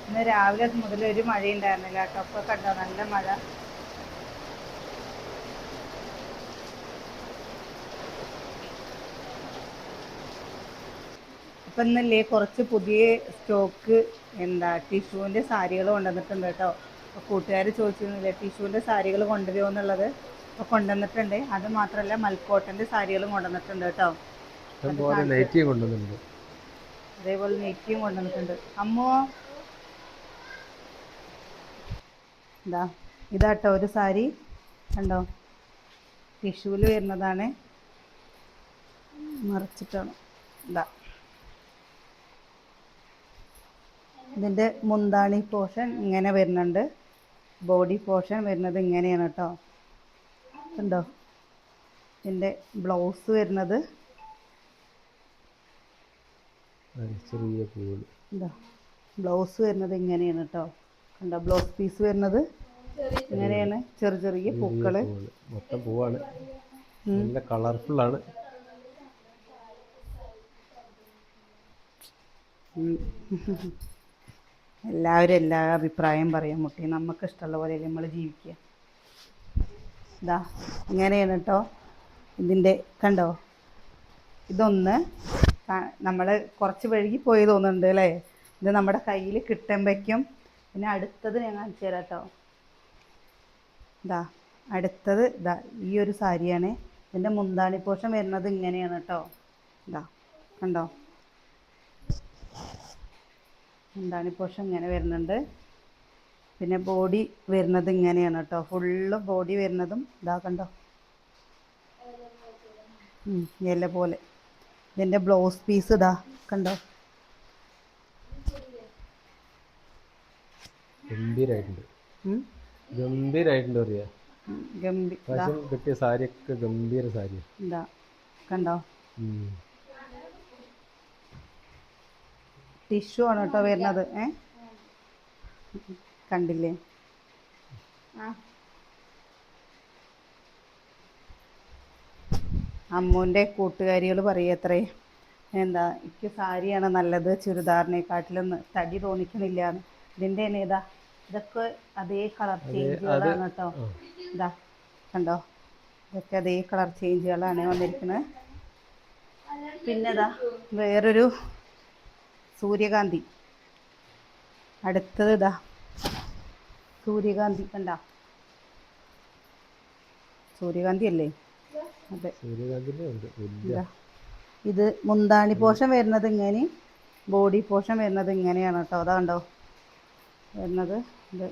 ഇന്ന് രാവിലെ മുതൽ ഒരു മഴയുണ്ടായിരുന്നില്ല കേട്ടോ. അപ്പോൾ കണ്ടോ നല്ല മഴ. അപ്പം ഇന്നല്ലേ കുറച്ച് പുതിയ സ്റ്റോക്ക് ടിഷ്യൂവിൻ്റെ സാരികൾ കൊണ്ടുവന്നിട്ടുണ്ട് കേട്ടോ. അപ്പോൾ കൂട്ടുകാർ ചോദിച്ചിരുന്നില്ലേ ടിഷ്യൂവിൻ്റെ സാരികൾ കൊണ്ടുവരുമോ എന്നുള്ളത്. അപ്പോൾ കൊണ്ടുവന്നിട്ടുണ്ട്. അത് മാത്രമല്ല മൽക്കോട്ടൻ്റെ സാരികളും കൊണ്ടുവന്നിട്ടുണ്ട് കേട്ടോ. ഇഷ്ടംപോലെ നൈറ്റി കൊണ്ടുവന്നിട്ടുണ്ട്. അതേപോലെ നെറ്റിയും കൊണ്ടുവന്നിട്ടുണ്ട്. അമ്മോ ഇതാട്ടോ ഒരു സാരി കണ്ടോ, ടിഷ്യൂവിൽ വരുന്നതാണ്. മറിച്ചിട്ടാണ് ഇതിൻ്റെ മുന്താണി പോർഷൻ ഇങ്ങനെ വരുന്നുണ്ട്. ബോഡി പോർഷൻ വരുന്നത് ഇങ്ങനെയാണ് കേട്ടോ. കണ്ടോ, ഇതിൻ്റെ ബ്ലൗസ് വരുന്നത് ചെറിയ ബ്ലൗസ് വരുന്നത് ഇങ്ങനെയാണ് കേട്ടോ. കണ്ടോ, ബ്ലൗസ് പീസ് വരുന്നത് ഇങ്ങനെയാണ്. ചെറിയ ചെറിയ പൂക്കള് മൊത്തം പൂവാണ്. നല്ല കളർഫുള്ളാണ്. എല്ലാവരും എല്ലാ അഭിപ്രായം പറയാൻ മുട്ടി. നമുക്ക് ഇഷ്ടമുള്ള പോലെ നമ്മൾ ജീവിക്കുക. ഇങ്ങനെയാണ് കേട്ടോ ഇതിൻ്റെ. കണ്ടോ, ഇതൊന്ന് നമ്മൾ കുറച്ച് വഴുകി പോയി തോന്നുന്നുണ്ട് അല്ലേ. ഇത് നമ്മുടെ കയ്യിൽ കിട്ടുമ്പോഴേക്കും. പിന്നെ അടുത്തത് ഞാൻ കാണിച്ചു തരാം കേട്ടോ. അടുത്തത് ഈ ഒരു സാരിയാണ്. ഇതിൻ്റെ മുന്താണി പോർഷൻ വരുന്നത് ഇങ്ങനെയാണ് കേട്ടോ. കണ്ടോ, മുന്താണി പോർഷൻ ഇങ്ങനെ വരുന്നുണ്ട്. പിന്നെ ബോഡി വരുന്നത് ഇങ്ങനെയാണ് കേട്ടോ. ഫുള്ള് ബോഡി വരുന്നതും കണ്ടോ, ഇല പോലെ. ഇതിൻ്റെ ബ്ലൗസ് പീസ് കണ്ടോ, ഗംഭീരായിട്ടുണ്ട്. ഗംഭീരായിട്ടുണ്ട് പറയാ. കിട്ടിയ സാരിയൊക്കെ ഗംഭീര സാരി. കണ്ടോ, ടിഷ്യൂ ആണ് കേട്ടോ വരുന്നത്. കണ്ടില്ലേ? അമ്മൂൻ്റെ കൂട്ടുകാരികൾ പറയത്രേ എനിക്ക് സാരിയാണ് നല്ലത് ചുരിദാറിനെക്കാട്ടിലും, തടി തോന്നിക്കണില്ല. ഇതിൻ്റെ തന്നെ ഇതൊക്കെ അതേ കളർ ചേഞ്ചുകളാണ് കേട്ടോ. കണ്ടോ, ഇതൊക്കെ അതേ കളർ ചേഞ്ചുകളാണ് വന്നിരിക്കുന്നത്. പിന്നെ വേറൊരു സൂര്യകാന്തി. അടുത്തത് സൂര്യകാന്തി. കണ്ട, സൂര്യകാന്തി അല്ലേ? അതെ. ഇത് മുന്താണി പോർഷൻ വരുന്നത് ഇങ്ങനെ, ബോഡി പോർഷൻ വരുന്നത് ഇങ്ങനെയാണ് കേട്ടോ. കണ്ടോ വരുന്നത്. ഇത്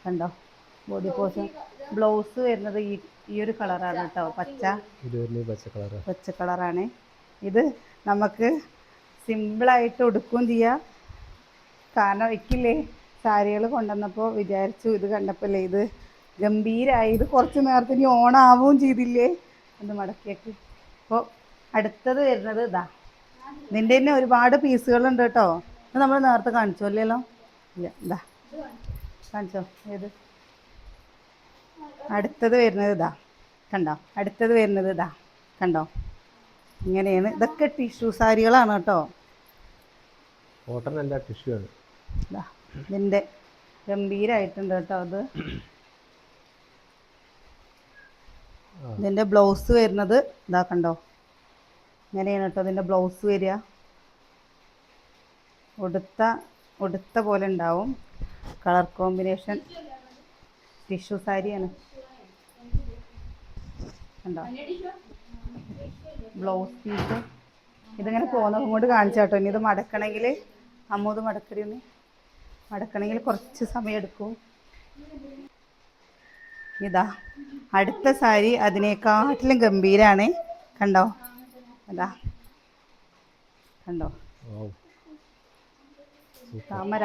കണ്ടോ, ബോഡി പോർഷൻ. ബ്ലൗസ് വരുന്നത് ഈ ഒരു കളറാണ് കേട്ടോ. പച്ച കളറാണ്. ഇത് നമുക്ക് സിമ്പിളായിട്ട് ഉടുക്കുകയും ചെയ്യാം. കാരണം വയ്ക്കില്ലേ, സാരികൾ കൊണ്ടുവന്നപ്പോൾ വിചാരിച്ചു, ഇത് കണ്ടപ്പോൾ ഇത് ഗംഭീരമായി. ഇത് കുറച്ച് നേരത്തെ ഇനി ഓണാവുകയും ചെയ്തില്ലേ. അത് മടക്കിയേക്ക്. അപ്പോൾ അടുത്തത് വരുന്നത് ഇതിൻ്റെ തന്നെ ഒരുപാട് പീസുകളുണ്ട് കേട്ടോ. ഇത് നമ്മൾ നേരത്തെ കാണിച്ചോ അല്ലല്ലോ? ഇല്ല, കാണിച്ചോ? ഏത്? അടുത്തത് വരുന്നത് കണ്ടോ, അടുത്തത് വരുന്നത് കണ്ടോ, ഇങ്ങനെയാണ്. ഇതൊക്കെ ടിഷ്യൂ സാരികളാണ് കേട്ടോ. കോട്ടൺ അല്ല, ടിഷ്യൂ ആണ്. ഇതിൻ്റെ ഗംഭീരമായിട്ടുണ്ട് കേട്ടോ. ഇതിൻ്റെ ബ്ലൗസ് വരുന്നത് കണ്ടോ, ഇങ്ങനെയാണ് കേട്ടോ. ഇതിൻ്റെ ബ്ലൗസ് വരിക ഉടുത്ത പോലെ ഉണ്ടാവും. കളർ കോമ്പിനേഷൻ ടിഷ്യൂ സാരിയാണ്. കണ്ടോ, ബ്ലൗസ് പീസ്. ഇതിങ്ങനെ പോകുന്നത് കൊണ്ട് കാണിച്ചാട്ടോ. ഇനി ഇത് മടക്കണമെങ്കിൽ അമ്മൂത് മടക്കരുന്ന് മടക്കണമെങ്കിൽ കുറച്ച് സമയം എടുക്കും. അടുത്ത സാരി അതിനേക്കാട്ടിലും ഗംഭീരാണ്. കണ്ടോ, കണ്ടോ, താമര.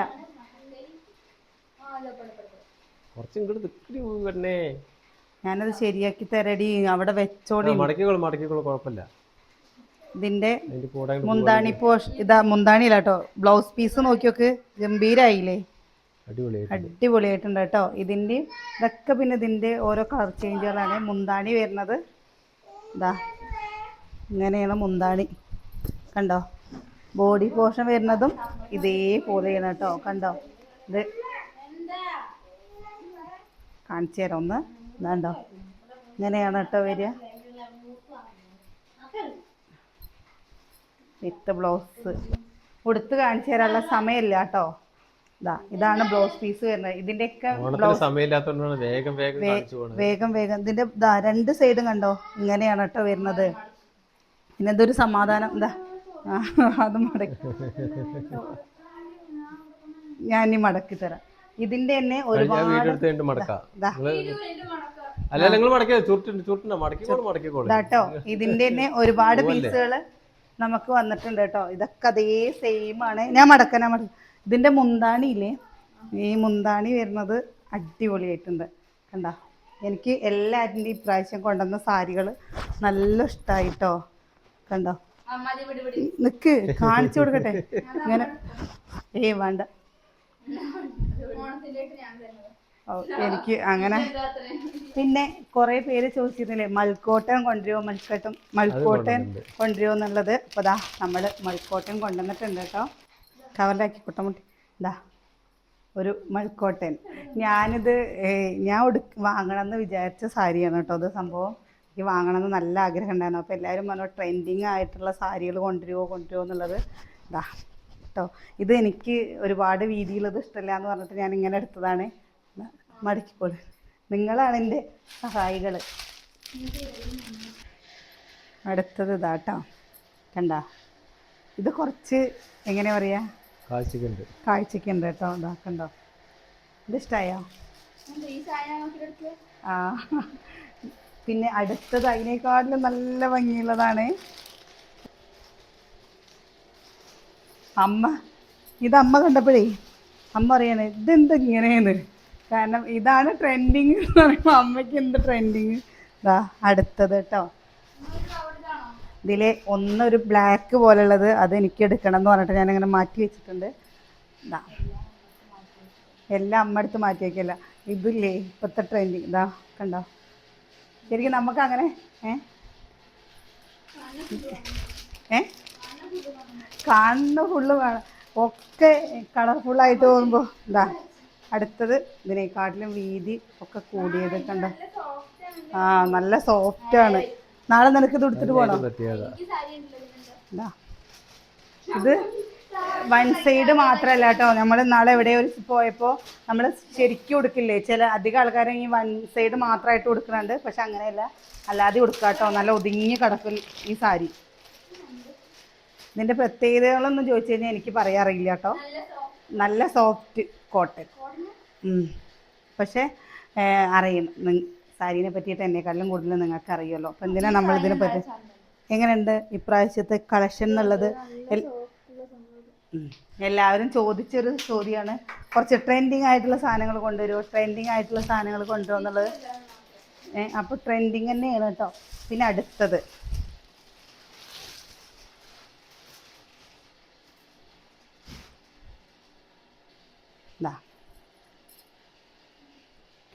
ഞാനത് ശരിയാക്കി തരടി, അവിടെ വെച്ചോളി. കുഴപ്പമില്ല. ഇതിന്റെ മുന്താണി മുന്താണിയില്ല കേട്ടോ. ബ്ലൗസ് പീസ് നോക്കിയോക്ക്, ഗംഭീരായില്ലേ? അടിപൊളിയായിട്ടുണ്ട് കേട്ടോ. ഇതിൻ്റെ ഇതൊക്കെ പിന്നെ ഇതിൻ്റെ ഓരോ കളർ ചേഞ്ചുകളാണ്. മുന്താണി വരുന്നത് ഇങ്ങനെയാണ് മുന്താണി. കണ്ടോ, ബോഡി പോർഷൻ വരുന്നതും ഇതേപോലെയാണ് കേട്ടോ. കണ്ടോ, ഇത് കാണിച്ചു തരാം ഒന്ന്. ഇതാണ്ടോ, ഇങ്ങനെയാണ് കേട്ടോ വരിക വിത്ത് ബ്ലൗസ്. ഉടുത്ത് കാണിച്ചു തരാനുള്ള സമയമില്ല കേട്ടോ. ഇതാണ് ബ്ലൗസ് പീസ് വരുന്നത്. ഇതിൻ്റെയൊക്കെ ബ്ലൗസ് വേഗം വേഗം ഇതിൻ്റെ രണ്ട് സൈഡും കണ്ടോ ഇങ്ങനെയാണ് കേട്ടോ വരുന്നത്. പിന്നെ എന്തൊരു സമാധാനം. അത് മടക്കി ഞാൻ ഇനി മടക്കി തരാം. ഇതിന്റെ തന്നെ ഒരുപാട് കേട്ടോ, ഇതിന്റെ തന്നെ ഒരുപാട് പീസുകൾ നമുക്ക് വന്നിട്ടുണ്ട് കേട്ടോ. ഇതൊക്കെ അതേ സെയിം ആണ്. ഞാൻ മടക്കനാ ഇതിന്റെ മുന്താണി ഇല്ലേ, ഈ മുന്താണി വരുന്നത് അടിപൊളിയായിട്ടുണ്ട് കണ്ട. എനിക്ക് എല്ലാവരുടെയും ഇപ്രാവശ്യം കൊണ്ടുവന്ന സാരികൾ നല്ല ഇഷ്ടമായിട്ടോ. കണ്ടോ, നിക്ക് കാണിച്ചു കൊടുക്കട്ടെ ഇങ്ങനെ. വേണ്ട, എനിക്ക് അങ്ങനെ. പിന്നെ കുറെ പേര് ചോദിച്ചിരുന്നില്ലേ മൽക്കോട്ടൻ കൊണ്ടുവരുമോ, മൽക്കോട്ടൻ കൊണ്ടുവരുമോ എന്നുള്ളത്. അപ്പോൾ നമ്മൾ മൽക്കോട്ടൻ കൊണ്ടുവന്നിട്ടുണ്ട് കേട്ടോ. കവറിലാക്കി കുട്ടമുട്ടി ഒരു മൽക്കോട്ടൻ. ഞാനിത് ഞാൻ വാങ്ങണമെന്ന് വിചാരിച്ച സാരിയാണ് കേട്ടോ. അത് സംഭവം എനിക്ക് വാങ്ങണമെന്ന് നല്ല ആഗ്രഹം ഉണ്ടായിരുന്നു. അപ്പോൾ എല്ലാവരും പറഞ്ഞു ട്രെൻഡിങ് ആയിട്ടുള്ള സാരികൾ കൊണ്ടുവരുമോ എന്നുള്ളത്. കേട്ടോ, ഇത് എനിക്ക് ഒരുപാട് വീതിയുള്ളത് ഇഷ്ടമില്ല എന്ന് പറഞ്ഞിട്ട് ഞാൻ ഇങ്ങനെ എടുത്തതാണ്. മടക്കിക്കോളൂ, നിങ്ങളാണ് എൻ്റെ സഹായികൾ. അടുത്തത് കേട്ടോ, കണ്ട. ഇത് കുറച്ച് എങ്ങനെ പറയാ, കാഴ്ചക്കുണ്ട് കേട്ടോ. കണ്ടോ, ഇത് ഇഷ്ടമായോ? പിന്നെ അടുത്തത് അതിനേക്കാട്ടിലും നല്ല ഭംഗിയുള്ളതാണ്. അമ്മ കണ്ടപ്പോഴേ അമ്മ പറയാണ് ഇതെന്താ ഇങ്ങനെയെന്ന്. കാരണം ഇതാണ് ട്രെൻഡിങ് എന്ന് പറയുമ്പോൾ അമ്മയ്ക്ക് എന്ത് ട്രെൻഡിങ്. അടുത്തത് കേട്ടോ, ഇതിലെ ഒന്നൊരു ബ്ലാക്ക് പോലുള്ളത്, അത് എനിക്ക് എടുക്കണം എന്ന് പറഞ്ഞിട്ട് ഞാനിങ്ങനെ മാറ്റി വെച്ചിട്ടുണ്ട്. എല്ലാം അമ്മ എടുത്ത് മാറ്റി വയ്ക്കല്ല. ഇതില്ലേ ഇപ്പോഴത്തെ ട്രെൻഡിങ്. കണ്ടോ, ശരിക്കും നമുക്കങ്ങനെ കാണുന്ന ഫുള്ള് വേണം, ഒക്കെ കളർഫുള്ളായിട്ട് പോകുമ്പോൾ. അടുത്തത് ഇതിനെക്കാട്ടിലും വീതി ഒക്കെ കൂടിയത് കണ്ടോ. നല്ല സോഫ്റ്റാണ്. നാളെ നിനക്ക് ഇത് എടുത്തിട്ട് പോകണം. ഇത് വൺ സൈഡ് മാത്രമല്ല കേട്ടോ. നമ്മൾ നാളെ എവിടെയോ പോയപ്പോൾ നമ്മൾ ശരിക്കും ഉടുക്കില്ലേ, ചില അധികം ആൾക്കാരും ഈ വൺ സൈഡ് മാത്രമായിട്ട് ഉടുക്കുന്നുണ്ട്. പക്ഷെ അങ്ങനെയല്ല, അല്ലാതെ ഉടുക്കാം കേട്ടോ. നല്ല ഒതുങ്ങി കിടക്കും ഈ സാരി. ഇതിൻ്റെ പ്രത്യേകതകളൊന്നും ചോദിച്ചു കഴിഞ്ഞാൽ എനിക്ക് പറയാറില്ല കേട്ടോ. നല്ല സോഫ്റ്റ് കോട്ടൺ. പക്ഷേ അറിയും, സാരീനെ പറ്റിയിട്ട് എന്നെക്കാട്ടിലും കൂടുതൽ നിങ്ങൾക്ക് അറിയുമല്ലോ. അപ്പം എന്തിനാണ് നമ്മളിതിനെ പറ്റി. എങ്ങനെയുണ്ട് ഇപ്രാവശ്യത്തെ കളക്ഷൻ എന്നുള്ളത്? എല്ലാവരും ചോദിച്ചൊരു ചോദ്യമാണ്. കുറച്ച് ട്രെൻഡിങ് ആയിട്ടുള്ള സാധനങ്ങൾ കൊണ്ടുവരുമോ, ട്രെൻഡിങ് ആയിട്ടുള്ള സാധനങ്ങൾ കൊണ്ടുവരുമോ എന്നുള്ളത്. അപ്പോൾ ട്രെൻഡിങ് തന്നെയാണ് കേട്ടോ. പിന്നെ അടുത്തത്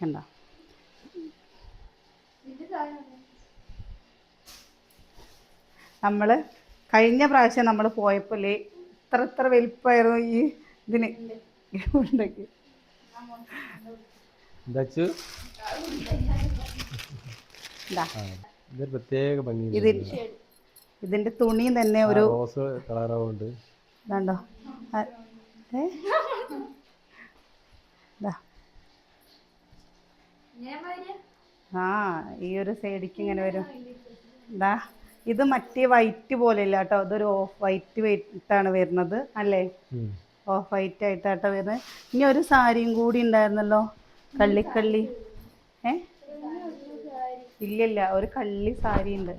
കണ്ടോ, നമ്മൾ കഴിഞ്ഞ പ്രാവശ്യം നമ്മൾ പോയപ്പോൾ ഇത്ര വലിപ്പമായിരുന്നു ഈ ഇതിന് ഉണ്ടാക്കി. ഇതിന്റെ തുണി തന്നെ ഒരു ഇതാണ്ടോ. ഈ ഒരു സൈഡിക്ക് ഇങ്ങനെ വരും. ഇത് മറ്റേ വൈറ്റ് പോലെ ഇല്ല കേട്ടോ. ഇതൊരു ഓഫ് വൈറ്റ് ആയിട്ടാണ് വരുന്നത് അല്ലേ, ഓഫ് വൈറ്റ് ആയിട്ടാട്ടോ വരുന്നത്. ഇനി ഒരു സാരിയും കൂടി ഉണ്ടായിരുന്നല്ലോ, കള്ളിക്കള്ളി. ഇല്ലില്ല, ഒരു കള്ളി സാരി ഉണ്ട്.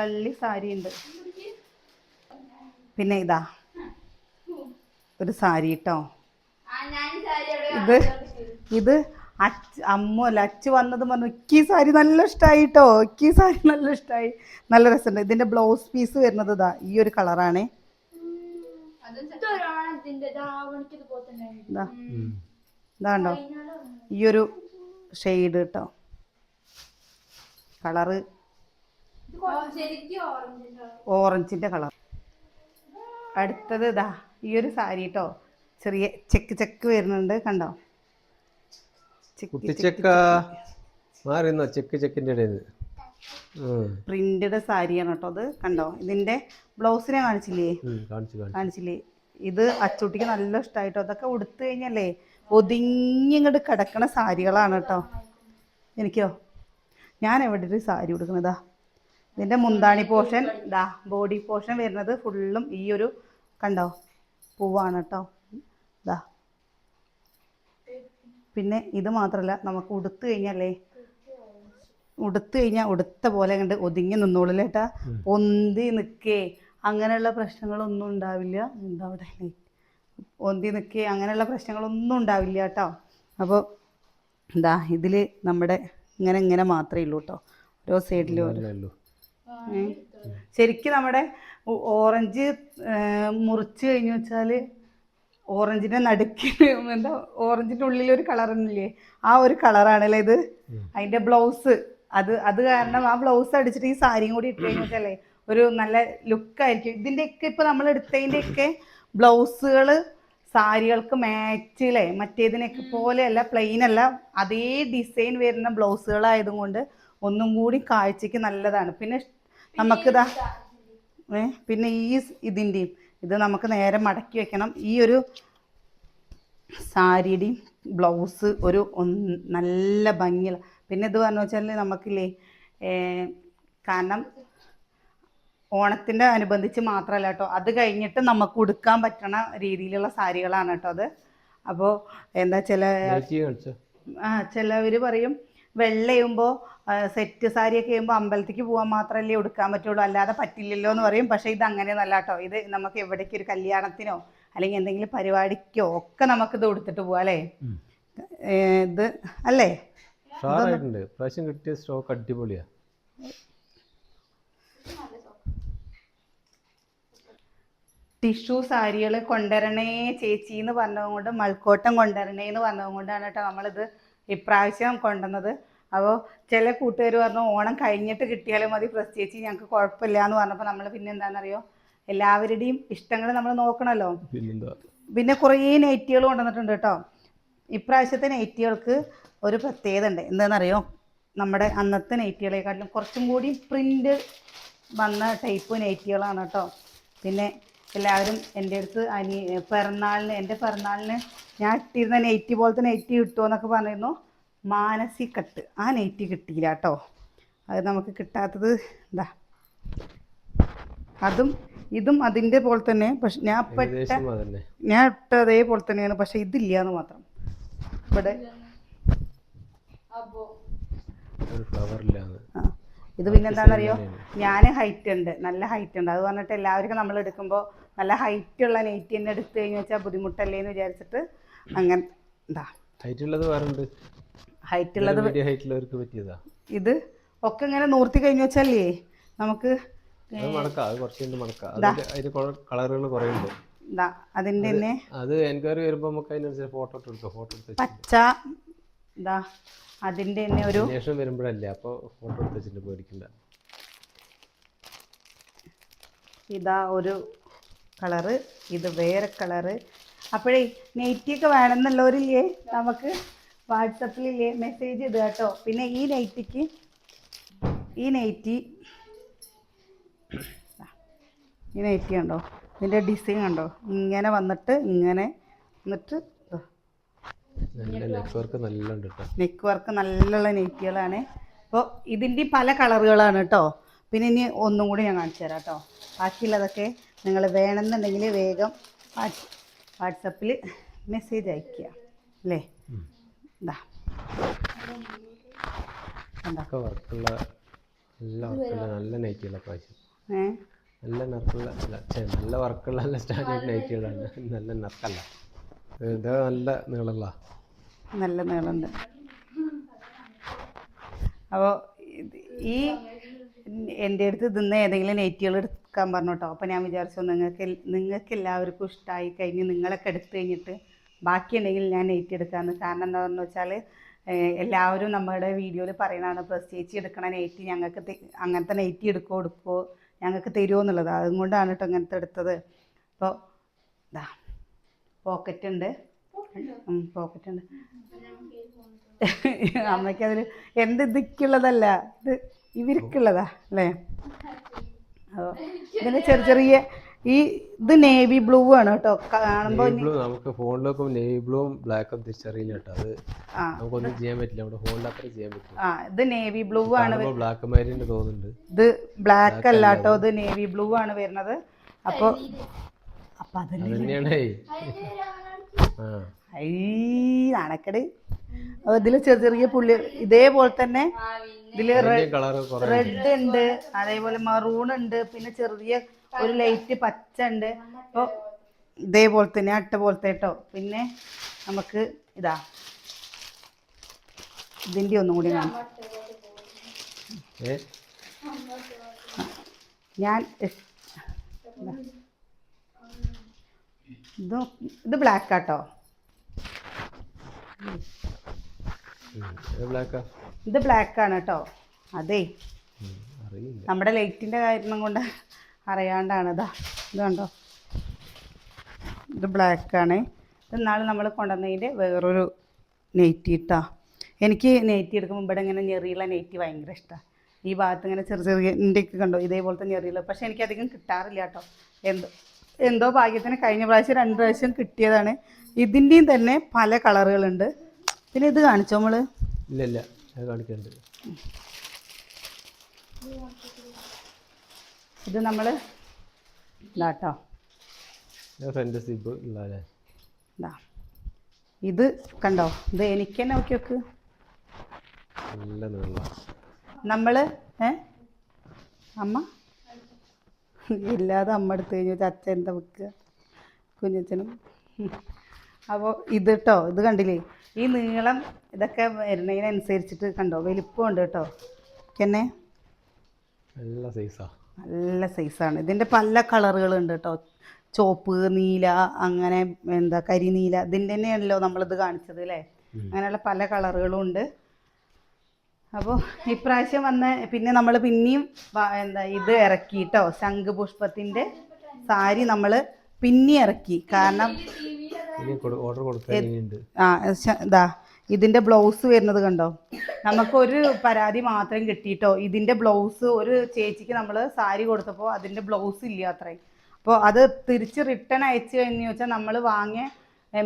കള്ളി സാരി ഉണ്ട്. പിന്നെ ഒരു സാരി കേട്ടോ. ഇത് അമ്മല്ല അച്ചു വന്നത് പറഞ്ഞു ഇക്കി സാരി നല്ല ഇഷ്ടമായി കേട്ടോ. ഇക്കി സാരി നല്ല ഇഷ്ടമായി, നല്ല രസമുണ്ട്. ഇതിന്റെ ബ്ലൗസ് പീസ് വരുന്നത് ഈ ഒരു കളറാണേ. ഇതാണ്ടോ ഈ ഒരു ഷെയ്ഡ് കേട്ടോ, കളറ് ഓറഞ്ചിന്റെ കളർ. അടുത്തത് ഈ ഒരു സാരി കേട്ടോ. ചെറിയ ചെക്ക് ചെക്ക് വരുന്നുണ്ട് കണ്ടോ, കുട്ടിച്ചക്ക മാറിന്നോ ചെക്ക് ചെക്കിൻ്റെ ഇടയിൽ പ്രിന്റഡ് സാരിയാണ് കേട്ടോ അത്. കണ്ടോ ഇതിൻ്റെ ബ്ലൗസിനെ കാണിച്ചില്ലേ, കാണിച്ചില്ലേ. ഇത് അച്ചൂട്ടിക്ക് നല്ല ഇഷ്ടമായിട്ടോ. അതൊക്കെ ഉടുത്തു കഴിഞ്ഞല്ലേ ഒതുങ്ങിങ്ങോട്ട് കിടക്കണ സാരികളാണ് കേട്ടോ. എനിക്കോ, ഞാൻ എവിടെ ഒരു സാരി ഉടുക്കുന്നതാ. ഇതിൻ്റെ മുന്താണി പോർഷൻ ഇതാ, ബോഡി പോർഷൻ വരുന്നത് ഫുള്ളും ഈ ഒരു കണ്ടോ പൂവാണ് കേട്ടോ. ഇതാ പിന്നെ ഇത് മാത്രമല്ല, നമുക്ക് ഉടുത്തു കഴിഞ്ഞാൽ ഉടുത്ത പോലെ കണ്ട് ഒതുങ്ങി നിന്നോളില്ല കേട്ടാ. ഒന്തി നിൽക്കേ അങ്ങനെയുള്ള പ്രശ്നങ്ങളൊന്നും ഉണ്ടാവില്ല. എന്താ അവിടെ ഒന്തി നിൽക്കേ അങ്ങനെയുള്ള പ്രശ്നങ്ങളൊന്നും ഉണ്ടാവില്ല കേട്ടോ. അപ്പോൾ എന്താ ഇതിൽ നമ്മുടെ ഇങ്ങനെ മാത്രമേ ഉള്ളൂ കേട്ടോ, ഓരോ സൈഡിലും. ശരിക്കും നമ്മുടെ ഓറഞ്ച് മുറിച്ച് കഴിഞ്ഞു വെച്ചാൽ ഓറഞ്ചിൻ്റെ നടുക്ക് എന്താ ഓറഞ്ചിൻ്റെ ഉള്ളിലൊരു കളറൊന്നുമില്ലേ, ആ ഒരു കളറാണല്ലേ ഇത്. അതിൻ്റെ ബ്ലൗസ് അത് കാരണം ആ ബ്ലൗസ് അടിച്ചിട്ട് ഈ സാരിയും കൂടി ഇട്ട് കഴിഞ്ഞു വെച്ചാലേ ഒരു നല്ല ലുക്കായിരിക്കും. ഇതിൻ്റെയൊക്കെ ഇപ്പോൾ നമ്മൾ എടുത്തതിൻ്റെയൊക്കെ ബ്ലൗസുകൾ സാരികൾക്ക് മാച്ചില്ലേ, മറ്റേതിനൊക്കെ പോലെയല്ല, പ്ലെയിൻ അല്ല, അതേ ഡിസൈൻ വരുന്ന ബ്ലൗസുകളായതും കൊണ്ട് ഒന്നും കൂടി കാഴ്ചയ്ക്ക് നല്ലതാണ്. പിന്നെ നമുക്കിതാ പിന്നെ ഈ ഇതിൻ്റെയും ഇത് നമുക്ക് നേരെ മടക്കി വെക്കണം. ഈ ഒരു സാരിയുടെയും ബ്ലൗസ് ഒരു നല്ല ഭംഗിയുള്ള. പിന്നെ ഇത് പറഞ്ഞു വെച്ചാൽ നമുക്കില്ലേ കാരണം ഓണത്തിൻ്റെ അനുബന്ധിച്ച് മാത്രമല്ല കേട്ടോ, അത് കഴിഞ്ഞിട്ട് നമുക്ക് ഉടുക്കാൻ പറ്റണ രീതിയിലുള്ള സാരികളാണ് കേട്ടോ അത്. അപ്പോൾ എന്താ ചിലവർ പറയും വെള്ളയുമ്പോൾ സെറ്റ് സാരിയൊക്കെ ചെയ്യുമ്പോൾ അമ്പലത്തേക്ക് പോകാൻ മാത്രമല്ലേ ഉടുക്കാൻ പറ്റുള്ളൂ, അല്ലാതെ പറ്റില്ലല്ലോ എന്ന് പറയും. പക്ഷേ ഇത് അങ്ങനെയൊന്നല്ല കേട്ടോ. ഇത് നമുക്ക് എവിടേക്ക് ഒരു കല്യാണത്തിനോ അല്ലെങ്കിൽ എന്തെങ്കിലും പരിപാടിക്കോ ഒക്കെ നമുക്കിത് ഉടുത്തിട്ട് പോവാം അല്ലേ. ഇത് അല്ലേ പ്രാവശ്യം കിട്ടിയ സ്റ്റോക്ക് അടിപൊളിയാ. ടിഷ്യൂ സാരികൾ കൊണ്ടുവരണേ ചേച്ചി എന്ന് പറഞ്ഞതുകൊണ്ട്, മൾക്കോട്ടം കൊണ്ടുവരണേ എന്ന് പറഞ്ഞതുകൊണ്ടാണ് കേട്ടോ നമ്മളിത് ഇപ്രാവശ്യം കൊണ്ടുവന്നത്. അപ്പോൾ ചില കൂട്ടുകാർ പറഞ്ഞു ഓണം കഴിഞ്ഞിട്ട് കിട്ടിയാലും മതി പ്രസ് ചേച്ചി, ഞങ്ങൾക്ക് കുഴപ്പമില്ല എന്ന് പറഞ്ഞപ്പോൾ നമ്മൾ പിന്നെ എന്താണെന്നറിയോ, എല്ലാവരുടെയും ഇഷ്ടങ്ങൾ നമ്മൾ നോക്കണമല്ലോ. പിന്നെ കുറേ നൈറ്റികൾ കൊണ്ടുവന്നിട്ടുണ്ട് കേട്ടോ. ഇപ്രാവശ്യത്തെ നൈറ്റികൾക്ക് ഒരു പ്രത്യേകത ഉണ്ട്. എന്താണെന്നറിയോ, നമ്മുടെ അന്നത്തെ നൈറ്റികളെക്കാട്ടിലും കുറച്ചും കൂടി പ്രിൻ്റ് വന്ന ടൈപ്പ് നൈറ്റികളാണ് കേട്ടോ. പിന്നെ എല്ലാവരും എൻ്റെ അടുത്ത് എൻ്റെ പിറന്നാളിന് ഞാൻ ഇട്ടിരുന്ന നൈറ്റി പോലത്തെ നൈറ്റി കിട്ടുമോ എന്നൊക്കെ പറഞ്ഞിരുന്നു. മാനസി കട്ട് ആ നൈറ്റി കിട്ടിയില്ല കേട്ടോ. അത് നമുക്ക് കിട്ടാത്തത് എന്താ, ഇതും അതിൻ്റെ പോലെ തന്നെ. പക്ഷെ ഞാൻ ഇട്ട അതേപോലെ തന്നെയാണ്, പക്ഷെ ഇതില്ല എന്ന് മാത്രം. ഇവിടെ ഇത് പിന്നെ എന്താണെന്നറിയോ, ഞാൻ ഹൈറ്റ് ഉണ്ട്, നല്ല ഹൈറ്റ് ഉണ്ട്. അത് പറഞ്ഞിട്ട് എല്ലാവർക്കും നമ്മൾ എടുക്കുമ്പോൾ നല്ല ഹൈറ്റുള്ള നൈറ്റി തന്നെ എടുത്തു കഴിഞ്ഞു വെച്ചാൽ ബുദ്ധിമുട്ടല്ലേ എന്ന് വിചാരിച്ചിട്ട് അങ്ങനെ എന്താ ഹൈറ്റ് ഉള്ളത് ഇത് ഒക്കെ ഇങ്ങനെ നൂർത്തി കഴിഞ്ഞു വെച്ചല്ലേ നമുക്ക് അതിൻ്റെ തന്നെ പച്ച ഇതാ അതിൻ്റെ തന്നെ ഒരു വരുമ്പോഴല്ലേ അപ്പോൾ ഫോട്ടോ എടുത്ത് പേടിക്കണ്ട. ഇതാ ഒരു കളറ്, ഇത് വേറെ കളറ്. അപ്പോഴേ നൈറ്റിയൊക്കെ വേണമെന്നുള്ളവരില്ലേ നമുക്ക് വാട്സപ്പിലില്ലേ മെസ്സേജ് ഇടുക കേട്ടോ. പിന്നെ ഈ നൈറ്റി കണ്ടോ, ഇതിൻ്റെ ഡിസൈൻ കണ്ടോ, ഇങ്ങനെ വന്നിട്ട് ഇങ്ങനെ എന്നിട്ട് നെക്ക് വർക്ക് നല്ലുള്ള നൈറ്റികളാണ്. അപ്പോൾ ഇതിൻ്റെ പല കളറുകളാണ് കേട്ടോ. പിന്നെ ഇനി ഒന്നും കൂടി ഞാൻ കാണിച്ചു തരാം കേട്ടോ. ബാക്കിയുള്ളതൊക്കെ നിങ്ങൾ വേണമെന്നുണ്ടെങ്കിൽ വേഗം വാട്സപ്പിൽ മെസ്സേജ് അയയ്ക്കുക അല്ലേ. എന്താ നല്ല നൈറ്റികളാണ് പ്രാവശ്യം. നല്ല വർക്കുള്ള നല്ല സ്റ്റാൻഡേർഡ് നൈറ്റികളാണ്. നല്ല നർക്കല്ല, ഇത് നല്ല നീളമുള്ള നല്ല നീളമുണ്ട്. അപ്പോൾ ഈ എൻ്റെ അടുത്ത് ഇതിന്ന് ഏതെങ്കിലും നൈറ്റികൾ എടുക്കാൻ പറഞ്ഞു കേട്ടോ. അപ്പോൾ ഞാൻ വിചാരിച്ചു നിങ്ങൾക്ക് എല്ലാവർക്കും ഇഷ്ടമായി കഴിഞ്ഞ് നിങ്ങളൊക്കെ എടുത്തു കഴിഞ്ഞിട്ട് ബാക്കിയുണ്ടെങ്കിൽ ഞാൻ നൈറ്റി എടുക്കാമെന്ന്. കാരണം എന്താണെന്ന് വെച്ചാൽ എല്ലാവരും നമ്മുടെ വീഡിയോയിൽ പറയണതാണ് പ്രസ് ചേച്ചി എടുക്കണ നൈറ്റി ഞങ്ങൾക്ക് അങ്ങനത്തെ നൈറ്റി എടുക്കുമോ ഞങ്ങൾക്ക് തരുമോ എന്നുള്ളത്. അതുകൊണ്ടാണ് കേട്ടോ ഇങ്ങനത്തെ എടുത്തത്. അപ്പോൾ ഇതാ പോക്കറ്റ് ഉണ്ട്. പോക്കറ്റ് ഉണ്ട്. അമ്മയ്ക്ക് അതിൽ എന്ത് ഇതിക്കുള്ളതല്ല, ഇത് ഇവർക്കുള്ളതാ അല്ലേ. അപ്പോൾ ഇതിന് ചെറിയ ചെറിയ ഈ ഇത് നേവി ബ്ലൂ ആണ് കേട്ടോ കാണുമ്പോൾ. നമുക്ക് ഫോണിലൊക്കെ നേവി ബ്ലൂവും ബ്ലാക്കും തിരിച്ചറിയില്ല കേട്ടോ. അത് നമുക്കൊന്നും ചെയ്യാൻ പറ്റില്ല, നമ്മുടെ ഫോണിൽ അത്ര ചെയ്യാൻ പറ്റില്ല. ഇത് നേവി ബ്ലൂ ആണ്. ബ്ലാക്ക് മാരിന്റെ തോന്നുന്നുണ്ട്. ഇത് ബ്ലാക്ക് അല്ല കേട്ടോ, ഇത് നേവി ബ്ലൂ ആണ് വരുന്നത്. അപ്പോൾ അതന്നെയാണ് നടക്കട്. ഇതിൽ ചെറിയ ചെറിയ പുള്ളി ഇതേപോലെ തന്നെ ഇതിൽ റെഡ് ഉണ്ട്, അതേപോലെ മറൂൺ ഉണ്ട്, പിന്നെ ചെറിയ ഒരു ലൈറ്റ് പച്ച ഉണ്ട്. അപ്പോൾ ഇതേപോലെ തന്നെ അട്ട പോലത്തെ കേട്ടോ. പിന്നെ നമുക്ക് ഇതാ ഇതിൻ്റെ ഒന്നും കൂടി കാണാം. ഞാൻ ഇത് ബ്ലാക്ക് ആട്ടോ. ഇത് ബ്ലാക്ക് ആണ് കേട്ടോ. അതേ നമ്മുടെ ലൈറ്റിൻ്റെ കാരണം കൊണ്ട് അറിയാണ്ടാണ്. ഇത് കണ്ടോ, ഇത് ബ്ലാക്കാണ്. ഇന്നാൾ നമ്മൾ കൊണ്ടുവന്നതിൻ്റെ വേറൊരു നെയ്റ്റി ഇട്ടാ. എനിക്ക് നെയ്റ്റി എടുക്കുമ്പോൾ ഇവിടെ ഇങ്ങനെ ഞെറിയുള്ള നെയ്റ്റി ഭയങ്കര ഇഷ്ടമാണ്. ഈ ഭാഗത്ത് ഇങ്ങനെ ചെറിയ ചെറിയ ഇന്ത്യക്ക് കണ്ടോ ഇതേപോലത്തെ ഞെറിയുള്ള. പക്ഷെ എനിക്കധികം കിട്ടാറില്ല കേട്ടോ. എന്തോ ഭാഗ്യത്തിന് കഴിഞ്ഞ പ്രാവശ്യം 2 പ്രാവശ്യം കിട്ടിയതാണ്. ഇതിൻ്റെയും തന്നെ പല കളറുകളുണ്ട്. പിന്നെ ഇത് കാണിച്ചോ നമ്മൾ? ഇല്ല കാണിക്കുന്നുണ്ട്. ഇത് നമ്മൾ ഇതാട്ടോ, ഇത് കണ്ടോ, ഇത് എനിക്ക് തന്നെ നോക്കി നോക്ക്. നമ്മൾ അമ്മ ഇല്ലാതെ അമ്മ എടുത്ത് കഴിഞ്ഞു അച്ഛൻ എന്താ വെക്കുക കുഞ്ഞച്ഛനും. അപ്പോൾ ഇത് കേട്ടോ, ഇത് കണ്ടില്ലേ ഈ നീളം ഇതൊക്കെ വരുന്നതിനനുസരിച്ചിട്ട് കണ്ടോ വലിപ്പമുണ്ട് കേട്ടോ. പിന്നെ നല്ല സൈസാണ്. ഇതിൻ്റെ പല കളറുകളുണ്ട് കേട്ടോ. ചുവപ്പ്, നീല, അങ്ങനെ എന്താ കരിനീല, ഇതിൻ്റെ തന്നെയാണല്ലോ നമ്മളിത് കാണിച്ചത് അല്ലേ. അങ്ങനെയുള്ള പല കളറുകളും ഉണ്ട്. അപ്പോൾ ഇപ്രാവശ്യം വന്ന പിന്നെ നമ്മൾ പിന്നെയും ഇത് ഇറക്കി കേട്ടോ. ശംഖുപുഷ്പത്തിൻ്റെ സാരി നമ്മൾ പിന്നെ ഇറക്കി. കാരണം ഇതാ ഇതിൻ്റെ ബ്ലൗസ് വരുന്നത് കണ്ടോ. നമുക്കൊരു പരാതി മാത്രം കിട്ടിയിട്ടോ. ഇതിൻ്റെ ബ്ലൗസ് ഒരു ചേച്ചിക്ക് നമ്മൾ സാരി കൊടുത്തപ്പോൾ അതിൻ്റെ ബ്ലൗസ് ഇല്ല അത്രയും. അപ്പോൾ അത് തിരിച്ച് റിട്ടേൺ അയച്ചു കഴിഞ്ഞു വെച്ചാൽ നമ്മൾ വാങ്ങിയ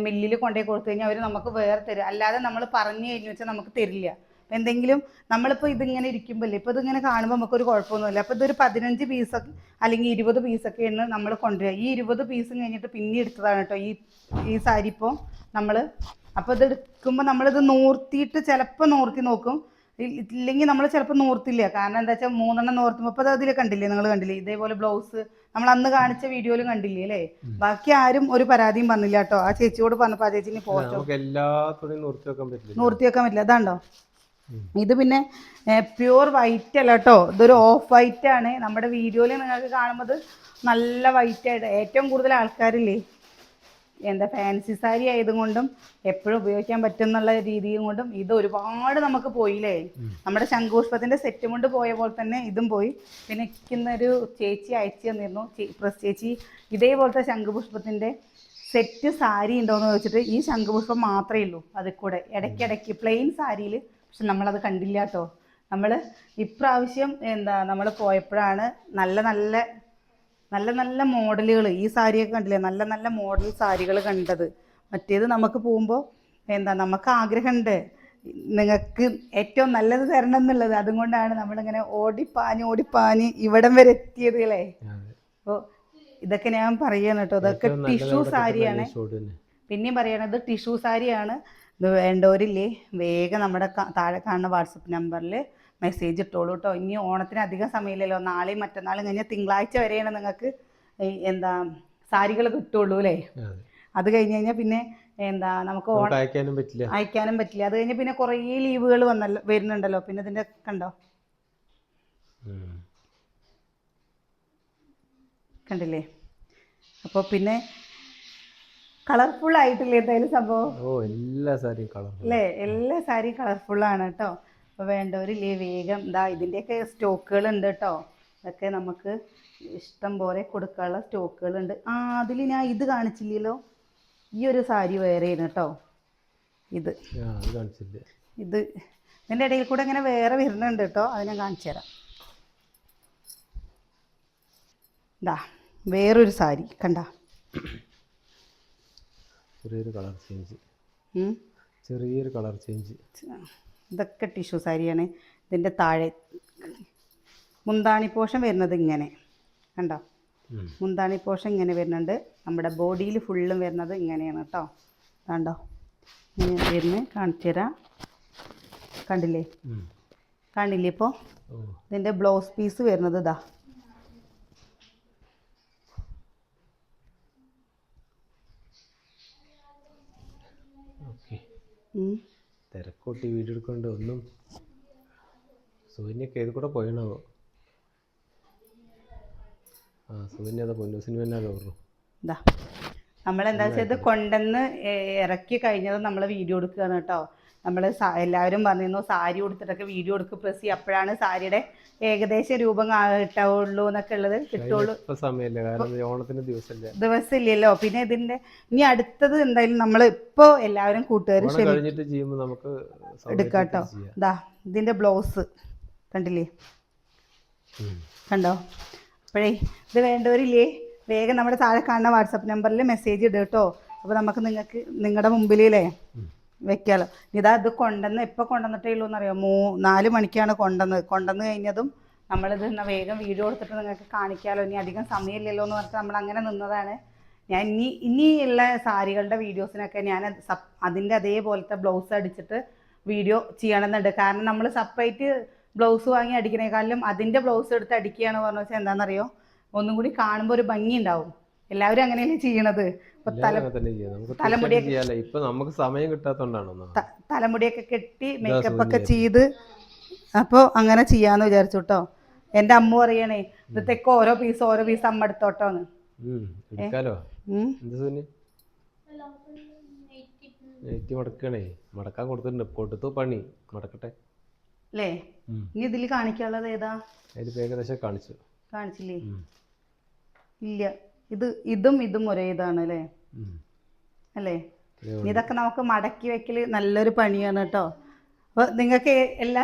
മില്ലിൽ കൊണ്ടുപോയി കൊടുത്തു കഴിഞ്ഞാൽ അവർ നമുക്ക് വേറെ തരും. അല്ലാതെ നമ്മൾ പറഞ്ഞു കഴിഞ്ഞു വെച്ചാൽ നമുക്ക് തരില്ല. എന്തെങ്കിലും നമ്മളിപ്പോൾ ഇതിങ്ങനെ ഇരിക്കുമ്പോഴല്ലേ, ഇപ്പോൾ ഇതിങ്ങനെ കാണുമ്പോൾ നമുക്കൊരു കുഴപ്പമൊന്നുമില്ല. അപ്പോൾ ഇതൊരു 15 പീസൊക്കെ അല്ലെങ്കിൽ 20 പീസൊക്കെയാണ് നമ്മൾ കൊണ്ടുവരിക. ഈ 20 പീസും കഴിഞ്ഞിട്ട് പിന്നെ എടുത്തതാണ് കേട്ടോ ഈ സാരി ഇപ്പോൾ നമ്മൾ. അപ്പോൾ ഇത് എടുക്കുമ്പോൾ നമ്മളിത് നൂർത്തിയിട്ട് ചിലപ്പോൾ നൂർത്തി നോക്കും, ഇല്ലെങ്കിൽ നമ്മൾ ചിലപ്പോൾ നൂർത്തില്ല. കാരണം എന്താ വെച്ചാൽ 3 നൂർത്തുമ്പോൾ ഇപ്പോൾ അതിൽ കണ്ടില്ലേ, നിങ്ങൾ കണ്ടില്ലേ ഇതേപോലെ ബ്ലൗസ് നമ്മൾ അന്ന് കാണിച്ച വീഡിയോയിലും കണ്ടില്ലേ അല്ലേ. ബാക്കി ആരും ഒരു പരാതിയും പറഞ്ഞില്ല കേട്ടോ. ആ ചേച്ചിയോട് പറഞ്ഞപ്പോൾ ആ ചേച്ചിന് പോസ്റ്റോ നൂർത്തി വെക്കാൻ പറ്റില്ല. അതാണ്ടോ ഇത്. പിന്നെ പ്യൂർ വൈറ്റ് അല്ല കേട്ടോ, ഇതൊരു ഓഫ് വൈറ്റ് ആണ്. നമ്മുടെ വീഡിയോയിൽ നിങ്ങൾക്ക് കാണുന്നത് നല്ല വൈറ്റ് ആയിട്ട് ഏറ്റവും കൂടുതൽ ആൾക്കാരില്ലേ എന്താ ഫാൻസി സാരി ആയതുകൊണ്ടും എപ്പോഴും ഉപയോഗിക്കാൻ പറ്റുന്നുള്ള രീതിയും കൊണ്ടും ഇത് ഒരുപാട് നമുക്ക് പോയില്ലേ. നമ്മുടെ ശംഖുപുഷ്പത്തിൻ്റെ സെറ്റ് കൊണ്ട് പോയ പോലെ തന്നെ ഇതും പോയി. പിന്നെ എനിക്കുന്നൊരു ചേച്ചി അയച്ചു തന്നിരുന്നു, പ്രസ് ചേച്ചി ഇതേപോലത്തെ ശംഖുപുഷ്പത്തിൻ്റെ സെറ്റ് സാരി ഉണ്ടോയെന്ന് ചോദിച്ചിട്ട്. ഈ ശംഖുപുഷ്പം മാത്രമേ ഉള്ളൂ അതിൽ കൂടെ ഇടയ്ക്കിടയ്ക്ക് പ്ലെയിൻ സാരിയിൽ. പക്ഷെ നമ്മളത് കണ്ടില്ല കേട്ടോ. നമ്മൾ ഇപ്രാവശ്യം നമ്മൾ പോയപ്പോഴാണ് നല്ല നല്ല നല്ല നല്ല മോഡലുകൾ ഈ സാരിയൊക്കെ കണ്ടില്ലേ, നല്ല നല്ല മോഡൽ സാരികൾ കണ്ടത്. മറ്റേത് നമുക്ക് പോകുമ്പോൾ നമുക്ക് ആഗ്രഹമുണ്ട് നിങ്ങൾക്ക് ഏറ്റവും നല്ലത് തരണം എന്നുള്ളത്. അതുകൊണ്ടാണ് നമ്മളിങ്ങനെ ഓടിപ്പാഞ്ഞ് ഇവിടം വരെ എത്തിയത് അല്ലേ. അപ്പോൾ ഇതൊക്കെ ഞാൻ പറയാണ് കേട്ടോ, ഇതൊക്കെ ടിഷ്യൂ സാരിയാണ്. പിന്നെയും പറയണത് ടിഷ്യൂ സാരിയാണ്. ഇത് വേണ്ടവരില്ലേ വേഗം നമ്മുടെ താഴെ കാണുന്ന വാട്സപ്പ് നമ്പറിൽ മെസ്സേജ് ഇട്ടോളൂ കേട്ടോ. ഇനി ഓണത്തിന് അധികം സമയമില്ലല്ലോ, നാളെയും മറ്റന്നാളും കഴിഞ്ഞാൽ തിങ്കളാഴ്ച വരെയാണ് നിങ്ങൾക്ക് സാരികൾ കിട്ടുള്ളൂ അല്ലേ. അത് കഴിഞ്ഞ് കഴിഞ്ഞാൽ പിന്നെ നമുക്ക് അയക്കാനും പറ്റില്ല. അത് കഴിഞ്ഞ് പിന്നെ കുറേ ലീവുകൾ വരുന്നുണ്ടല്ലോ. പിന്നെ ഇതിൻ്റെ കണ്ടോ കണ്ടില്ലേ. അപ്പോൾ പിന്നെ കളർഫുൾ ആയിട്ടില്ലേ എന്തായാലും സംഭവം അല്ലേ. എല്ലാ സാരിയും കളർഫുള്ളാണ് കേട്ടോ. അപ്പോൾ വേണ്ടവരില്ലേ വേഗം ഇതിൻ്റെയൊക്കെ സ്റ്റോക്കുകൾ ഉണ്ട് കേട്ടോ. ഇതൊക്കെ നമുക്ക് ഇഷ്ടം പോലെ കൊടുക്കാനുള്ള സ്റ്റോക്കുകളുണ്ട്. അതിൽ ഞാൻ ഇത് കാണിച്ചില്ലല്ലോ, ഈ ഒരു സാരി വേറെയാണ് കേട്ടോ. ഇത് കാണിച്ചില്ല. ഇത് ഇതിൻ്റെ ഇടയിൽ കൂടെ ഇങ്ങനെ വേറെ വരുന്നുണ്ട് കേട്ടോ. അത് ഞാൻ കാണിച്ചു തരാം. ഇതാ വേറൊരു സാരി കണ്ട, ചെറിയൊരു കളർ ചേഞ്ച്. ചെറിയൊരു കളർ ചേഞ്ച്. ഇതൊക്കെ ടിഷ്യൂ സാരിയാണ്. ഇതിൻ്റെ താഴെ മുന്താണി പോർഷൻ വരുന്നത് ഇങ്ങനെ കണ്ടോ. മുന്താണി പോർഷൻ ഇങ്ങനെ വരുന്നുണ്ട്. നമ്മുടെ ബോഡിയിൽ ഫുള്ളും വരുന്നത് ഇങ്ങനെയാണ് കേട്ടോ. കണ്ടോ ഇങ്ങനെ വരുന്നത് കാണിച്ചു തരാം. കണ്ടില്ലേ കാണില്ലേ ഇപ്പോൾ. ഇതിൻ്റെ ബ്ലൗസ് പീസ് വരുന്നത് ഇതാ. തിരക്കൂട്ടി വീഡിയോ എടുക്കൊണ്ട് ഒന്നും സൂര്യനൊക്കെ ഏത് കൂടെ പോയണോ. സൂര്യനെ അതാ പൊന്നൂസിന് തന്നെ ഓർമ്മ. ഇതാ നമ്മളെന്താ വെച്ചാൽ കൊണ്ടുവന്ന് ഇറക്കി കഴിഞ്ഞത് നമ്മൾ വീഡിയോ എടുക്കുകയാണ് കേട്ടോ. നമ്മൾ എല്ലാവരും പറഞ്ഞിരുന്നു സാരി കൊടുത്തിട്ടൊക്കെ വീഡിയോ എടുക്കുക പ്രസ് ചെയ്യും, അപ്പോഴാണ് സാരിയുടെ ഏകദേശ രൂപം കിട്ടാവുള്ളൂ എന്നൊക്കെ ഉള്ളത് കിട്ടുള്ളൂ. ദിവസമില്ലല്ലോ. പിന്നെ ഇതിന്റെ ഇനി അടുത്തത് എന്തായാലും നമ്മൾ ഇപ്പോൾ എല്ലാവരും കൂട്ടുകാരും എടുക്കാം കേട്ടോ. ഇതാ ഇതിന്റെ ബ്ലൗസ് കണ്ടില്ലേ, കണ്ടോ. അപ്പോഴേ ഇത് വേണ്ടവരില്ലേ വേഗം നമ്മുടെ താഴെ കാണുന്ന വാട്സപ്പ് നമ്പറിൽ മെസ്സേജ് ഇടുക കേട്ടോ. അപ്പോൾ നമുക്ക് നിങ്ങൾക്ക് നിങ്ങളുടെ മുമ്പിലേ വെക്കാമല്ലോ. ഇതാ ഇത് കൊണ്ടുവന്ന് എപ്പോൾ കൊണ്ടുവന്നിട്ടേ ഉള്ളൂ എന്നറിയാം. 4 മണിക്കാണ് കൊണ്ടുവന്ന് കഴിഞ്ഞതും നമ്മളിത് വേഗം വീഡിയോ എടുത്തിട്ട് നിങ്ങൾക്ക് കാണിക്കാമല്ലോ, ഇനി അധികം സമയമില്ലല്ലോ എന്ന് പറഞ്ഞിട്ട് നമ്മൾ അങ്ങനെ നിന്നതാണ്. ഞാൻ ഇനിയുള്ള സാരികളുടെ വീഡിയോസിനൊക്കെ ഞാൻ അതിൻ്റെ അതേപോലത്തെ ബ്ലൗസ് അടിച്ചിട്ട് വീഡിയോ ചെയ്യണമെന്നുണ്ട്. കാരണം നമ്മൾ സെപ്പറേറ്റ് ബ്ലൗസ് വാങ്ങി അടിക്കുന്നേക്കാളും അതിൻ്റെ ബ്ലൗസ് എടുത്ത് അടിക്കുകയാണ് പറഞ്ഞു വെച്ചാൽ എന്താണെന്നറിയോ, ഒന്നും കൂടി കാണുമ്പോൾ ഒരു ഭംഗി ഉണ്ടാവും. എല്ലാവരും അങ്ങനെയല്ലേ ചെയ്യണത്. തലമുടിയൊക്കെ കെട്ടി മേക്കപ്പ് ഒക്കെ ചെയ്ത് അപ്പോൾ അങ്ങനെ ചെയ്യാന്ന് വിചാരിച്ചു കേട്ടോ. എൻ്റെ അമ്മ പറയണേ ഇതൊക്കെ ഓരോ പീസ് അമ്മ എടുത്തോട്ടോന്ന്. മടക്കാൻ കൊടുത്തിട്ടുണ്ട്, കൊടുത്തു പണി മടക്കട്ടെ അല്ലേ. ഇനി ഇതിൽ കാണിക്കാനുള്ളത് ഏതാ? ഏകദേശം കാണിച്ചില്ലേ? ഇല്ല, ഇതും ഒരേ ഇതാണ് അല്ലേ. അല്ലേ, ഇതൊക്കെ നമുക്ക് മടക്കി വെക്കല് നല്ലൊരു പണിയാണ് കേട്ടോ. അപ്പോൾ നിങ്ങൾക്ക് എല്ലാ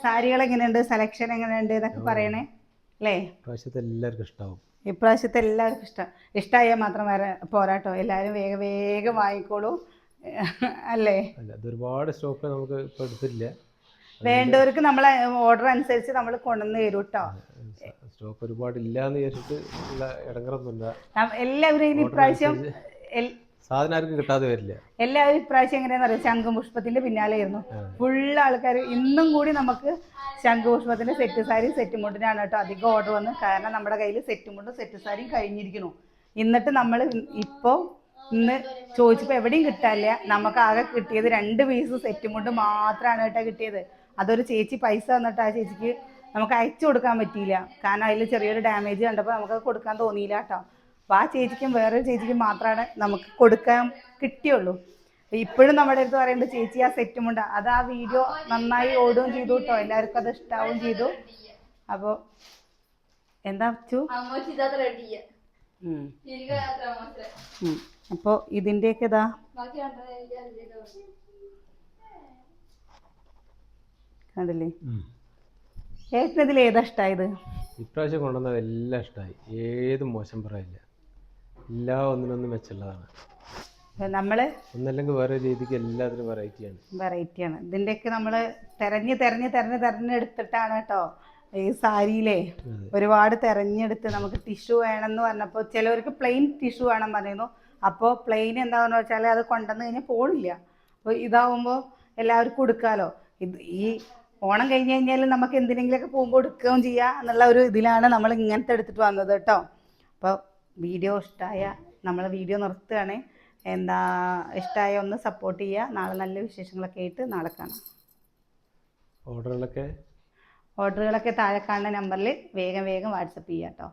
സാരികൾ എങ്ങനെയുണ്ട്, സെലക്ഷൻ എങ്ങനെയുണ്ട് എന്നൊക്കെ പറയണേ അല്ലേ. എല്ലാവർക്കും ഇഷ്ടമാവും. ഇപ്രാവശ്യത്തെ എല്ലാവർക്കും ഇഷ്ടമായാൽ മാത്രം പോരാട്ടോ, എല്ലാവരും വേഗം വാങ്ങിക്കോളൂ അല്ലേ. ഒരുപാട് സ്റ്റോക്ക് നമുക്ക് ഇപ്പോൾ എടുത്തില്ല. വേണ്ടവർക്ക് നമ്മളെ ഓർഡർ അനുസരിച്ച് നമ്മൾ കൊണ്ടുവന്ന് തരും കേട്ടോ. സ്റ്റോക്ക് ഒരുപാട് ഇല്ലാന്ന് വിചാരിച്ചിട്ട് എല്ലാവരും ഇപ്രാവശ്യം സാധനം ആർക്കും കിട്ടാതെ വരില്ല. എല്ലാവരും ഇപ്രാവശ്യം എങ്ങനെയാണെന്ന് അറിയാം, ശംഖുപുഷ്പത്തിന്റെ പിന്നാലെയായിരുന്നു ഫുള്ള് ആൾക്കാർ. ഇന്നും കൂടി നമുക്ക് ശംഖുപുഷ്പത്തിന്റെ സെറ്റ് സാരി സെറ്റ് മുണ്ടിനാണ് കേട്ടോ അധികം ഓർഡർ വന്ന്. കാരണം നമ്മുടെ കയ്യിൽ സെറ്റ് മുണ്ടും സെറ്റ് സാരിയും കഴിഞ്ഞിരിക്കുന്നു. എന്നിട്ട് നമ്മൾ ഇന്ന് ചോദിച്ചപ്പോൾ എവിടെയും കിട്ടാനില്ല. നമുക്ക് ആകെ കിട്ടിയത് 2 പീസ് സെറ്റ് മുണ്ട് മാത്രമാണ് കേട്ടോ കിട്ടിയത്. അതൊരു ചേച്ചി പൈസ തന്നിട്ട് ആ ചേച്ചിക്ക് നമുക്ക് അയച്ചു കൊടുക്കാൻ പറ്റിയില്ല. കാരണം അതിൽ ചെറിയൊരു ഡാമേജ് കണ്ടപ്പോൾ നമുക്കത് കൊടുക്കാൻ തോന്നിയില്ല കേട്ടോ. അപ്പോൾ ആ ചേച്ചിക്കും വേറൊരു ചേച്ചിക്കും മാത്രമാണ് നമുക്ക് കൊടുക്കാൻ കിട്ടിയുള്ളൂ. ഇപ്പോഴും നമ്മുടെ അടുത്ത് പറയുന്നത് ചേച്ചി ആ സെറ്റും ഉണ്ട്. അത് ആ വീഡിയോ നന്നായി ഓടുകയും ചെയ്തു കേട്ടോ, എല്ലാവർക്കും അത് ഇഷ്ടാവുകയും ചെയ്തു. അപ്പോൾ എന്താ വെച്ചു അപ്പോൾ ഇതിൻ്റെയൊക്കെ ഇതാ കണ്ടില്ലേ. ഏട്ടനതിൽ ഏതാ ഇഷ്ടമായത്? ഇപ്രാവശ്യം കൊണ്ടുവന്നത് എല്ലാം ഇഷ്ടമായി, ഏതും മോശം പറയില്ല. എല്ലാം ഒന്നിനൊന്നും മെച്ചുള്ളതാണ്. നമ്മള് ഒന്നല്ലെങ്കിൽ വേറെ രീതിക്ക് എല്ലാത്തിനും വെറൈറ്റിയാണ്. ഇതിൻ്റെയൊക്കെ നമ്മൾ തെരഞ്ഞെടുത്തിട്ടാണ് കേട്ടോ ഈ സാരിയിലെ ഒരുപാട് തെരഞ്ഞെടുത്ത്. നമുക്ക് ടിഷ്യൂ വേണമെന്ന് പറഞ്ഞപ്പോൾ ചിലവർക്ക് പ്ലെയിൻ ടിഷ്യൂ വേണം പറയുന്നു. അപ്പോൾ പ്ലെയിൻ എന്താണെന്ന് വെച്ചാൽ അത് കൊണ്ടുവന്ന് കഴിഞ്ഞാൽ പോണില്ല. അപ്പോൾ ഇതാവുമ്പോൾ എല്ലാവർക്കും കൊടുക്കാമല്ലോ. ഈ ഓണം കഴിഞ്ഞ് കഴിഞ്ഞാൽ നമുക്ക് എന്തിനെങ്കിലുമൊക്കെ പോകുമ്പോൾ എടുക്കുകയും ചെയ്യാം എന്നുള്ള ഒരു ഇതിലാണ് നമ്മൾ ഇങ്ങനത്തെ എടുത്തിട്ട് വന്നത് കേട്ടോ. അപ്പോൾ വീഡിയോ ഇഷ്ടമായ നമ്മൾ വീഡിയോ നിർത്തുകയാണ്. ഇഷ്ടമായ ഒന്ന് സപ്പോർട്ട് ചെയ്യുക. നാളെ നല്ല വിശേഷങ്ങളൊക്കെ ആയിട്ട് നാളെ കാണാം. ഓർഡറുകളൊക്കെ താഴെ കാണുന്ന നമ്പറിൽ വേഗം വാട്സപ്പ് ചെയ്യാം കേട്ടോ.